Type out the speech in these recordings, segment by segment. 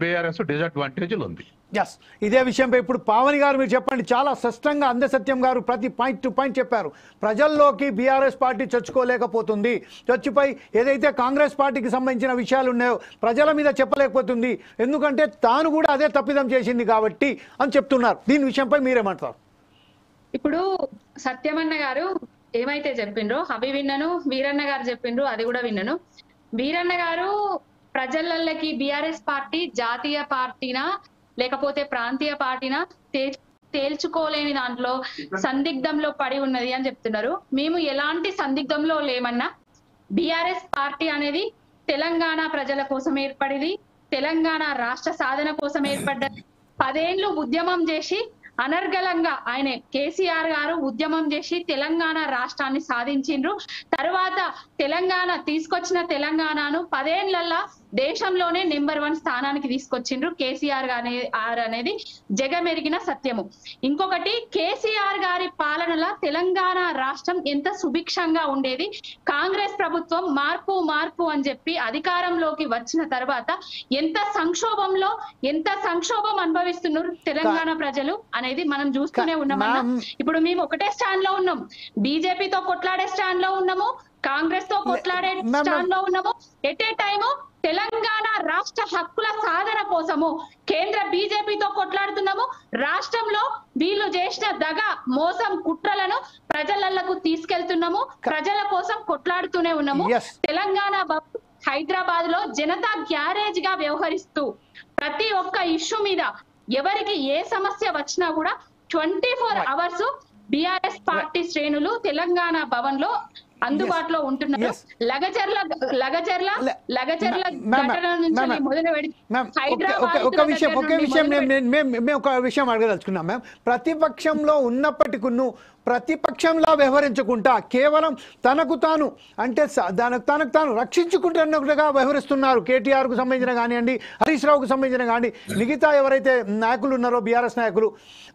BRS డిసడ్వాంటేజ్లు ఉంది. Yes, ఇదే విషయంపై ఇప్పుడు పావని గారు మీరు చెప్పండి. చాలా స్పష్టంగా అందసత్యం గారు ప్రతి పాయింట్ టు పాయింట్ చెప్పారు. ప్రజల్లోకి బీఆర్ఎస్ పార్టీ చొచ్చుకోలేకపోతుంది, చొచ్చిపోయి ఏదైతే కాంగ్రెస్ పార్టీకి సంబంధించిన విషయాలు ఉన్నాయో ప్రజల మీద చెప్పలేకపోతుంది, ఎందుకంటే తాను కూడా అదే తప్పిదం చేసింది కాబట్టి అని చెప్తున్నారు. దీని విషయంపై మీరేమంటారు? ఇప్పుడు సత్యమన్న గారు ఏమైతే చెప్పిండ్రో అవి విన్నను, వీరన్న గారు చెప్పిండ్రు అది కూడా విన్నను. వీరన్న గారు ప్రజలకి బీఆర్ఎస్ పార్టీ జాతీయ పార్టీనా లేకపోతే ప్రాంతీయ పార్టీనా తేల్చుకోలేని దాంట్లో సందిగ్ధంలో పడి ఉన్నది అని చెప్తున్నారు. మేము ఎలాంటి సందిగ్ధంలో లేమన్నా బీఆర్ఎస్ పార్టీ అనేది తెలంగాణ ప్రజల కోసం ఏర్పడింది, తెలంగాణ రాష్ట్ర సాధన కోసం ఏర్పడ్డది. 10 ఏళ్ళు ఉద్యమం చేసి అనర్గళంగా ఆయన కేసీఆర్ గారు ఉద్యమం చేసి తెలంగాణ రాష్ట్రాన్ని సాధించిండ్రు. తర్వాత తెలంగాణ తీసుకొచ్చిన తెలంగాణను 10 ఏళ్లలో దేశంలోనే నెంబర్ 1 స్థానానికి తీసుకొచ్చిండ్రు కేసీఆర్ అనేది జగమెరిగిన సత్యము. ఇంకొకటి, కేసీఆర్ గారి పాలనలో తెలంగాణ రాష్ట్రం ఎంత సుభిక్షంగా ఉండేది. కాంగ్రెస్ ప్రభుత్వం మార్పు మార్పు అని చెప్పి అధికారంలోకి వచ్చిన తర్వాత ఎంత సంక్షోభం అనుభవిస్తున్నారు తెలంగాణ ప్రజలు అనేది మనం చూస్తూనే ఉన్నామన్నా. ఇప్పుడు మేము ఒకటే స్టాండ్ లో ఉన్నాం, బీజేపీతో కొట్లాడే స్టాండ్ లో ఉన్నాము, కాంగ్రెస్ తో కొట్లాడే స్టాండ్ లో ఉన్నాము. ఎట్ ఏ టైము తెలంగాణ రాష్ట్ర హక్కుల సాధన కోసము కేంద్ర బీజేపీతో కొట్లాడుతున్నాము. రాష్ట్రంలో వీళ్ళు చేసిన దగ మోసం కుట్రలను ప్రజలకు తీసుకెళ్తున్నాము, ప్రజల కోసం కొట్లాడుతూనే ఉన్నాము. తెలంగాణ హైదరాబాద్ లో జనతా గ్యారేజ్ గా వ్యవహరిస్తూ ప్రతి ఒక్క ఇష్యూ మీద ఎవరికి ఏ సమస్య వచ్చినా కూడా 24 అవర్స్ బీఆర్ఎస్ పార్టీ శ్రేణులు తెలంగాణ భవన్ లో అందుబాటులో ఉంటున్నారు. లగచర్ల ఘటన నుంచి మొదలు పెడితే ఒక విషయం అడగదలుచుకున్నాం మ్యామ్. ప్రతిపక్షంలో ఉన్నప్పటికీ ప్రతిపక్షంలా వ్యవహరించకుండా కేవలం తనకు తాను అంటే తనకు తాను రక్షించుకుంటున్నట్టుగా వ్యవహరిస్తున్నారు. కేటీఆర్ కు సంబంధించిన కానివ్వండి, హరీష్ రావుకు సంబంధించిన కానీ మిగతా ఎవరైతే నాయకులు ఉన్నారో బీఆర్ఎస్ నాయకులు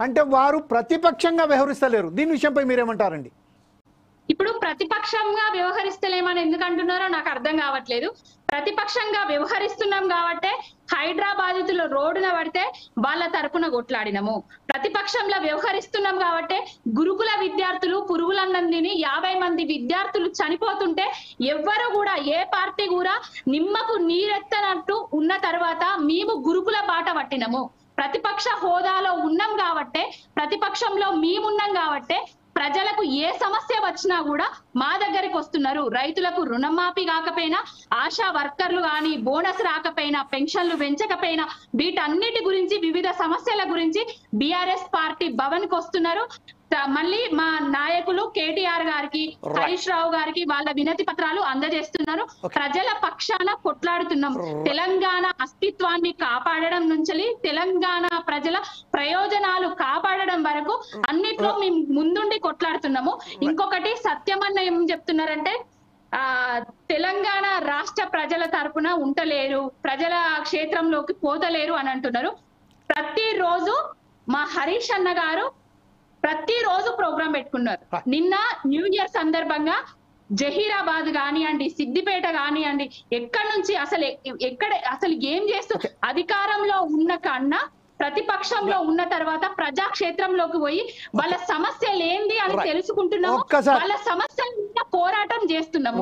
అంటే వారు ప్రతిపక్షంగా వ్యవహరిస్తలేరు. దీని విషయంపై మీరేమంటారండి? ఇప్పుడు ప్రతిపక్షంగా వ్యవహరిస్తలేమని ఎందుకు అంటున్నారో నాకు అర్థం కావట్లేదు. ప్రతిపక్షంగా వ్యవహరిస్తున్నాం కాబట్టే హైదరాబాదితులు రోడ్డున పడితే వాళ్ళ తరపున కొట్లాడినము. ప్రతిపక్షంలో వ్యవహరిస్తున్నాం కాబట్టే గురుకుల విద్యార్థులు పురుగులన్నందిని 50 మంది విద్యార్థులు చనిపోతుంటే ఎవ్వరు కూడా ఏ పార్టీ కూడా నిమ్మకు నీరెత్తనట్టు ఉన్న తర్వాత మేము గురుకుల బాట పట్టినము. ప్రతిపక్ష హోదాలో ఉన్నాం కాబట్టే, ప్రతిపక్షంలో మేమున్నాం కాబట్టే ప్రజలకు ఏ సమస్య వచ్చినా కూడా మా దగ్గరికి వస్తున్నారు. రైతులకు రుణమాఫీ కాకపోయినా, ఆశా వర్కర్లు కానీ బోనస్ రాకపోయినా, పెన్షన్లు పెంచకపోయినా వీటన్నిటి గురించి వివిధ సమస్యల గురించి బీఆర్ఎస్ పార్టీ భవన్ కు వస్తున్నారు. మళ్ళీ మా నాయకులు కేటీఆర్ గారికి, హరీష్ రావు గారికి వాళ్ళ వినతి పత్రాలు అందజేస్తున్నారు. ప్రజల పక్షాన కొట్లాడుతున్నాం. తెలంగాణ అస్తిత్వాన్ని కాపాడడం నుంచి తెలంగాణ ప్రజల ప్రయోజనాలు కాపాడడం వరకు అన్నిట్లో మేము ముందుండి కొట్లాడుతున్నాము. ఇంకొకటి, సత్యమన్న ఏం చెప్తున్నారంటే తెలంగాణ రాష్ట్ర ప్రజల తరపున ఉంటలేరు, ప్రజల క్షేత్రంలోకి పోతలేరు అని అంటున్నారు. ప్రతిరోజు మా హరీష్ అన్న గారు ప్రతిరోజు ప్రోగ్రాం పెట్టుకున్నారు. నిన్న న్యూ ఇయర్ సందర్భంగా జహీరాబాద్ కానివ్వండి, సిద్దిపేట కానివ్వండి, ఎక్కడి నుంచి అసలు ఏం చేస్తూ అధికారంలో ఉన్న కన్నా ప్రతిపక్షంలో ఉన్న తర్వాత ప్రజాక్షేత్రంలోకి పోయి వాళ్ళ సమస్యలు ఏంది అని తెలుసుకుంటున్నాము, వాళ్ళ సమస్యల మీద పోరాటం చేస్తున్నాము.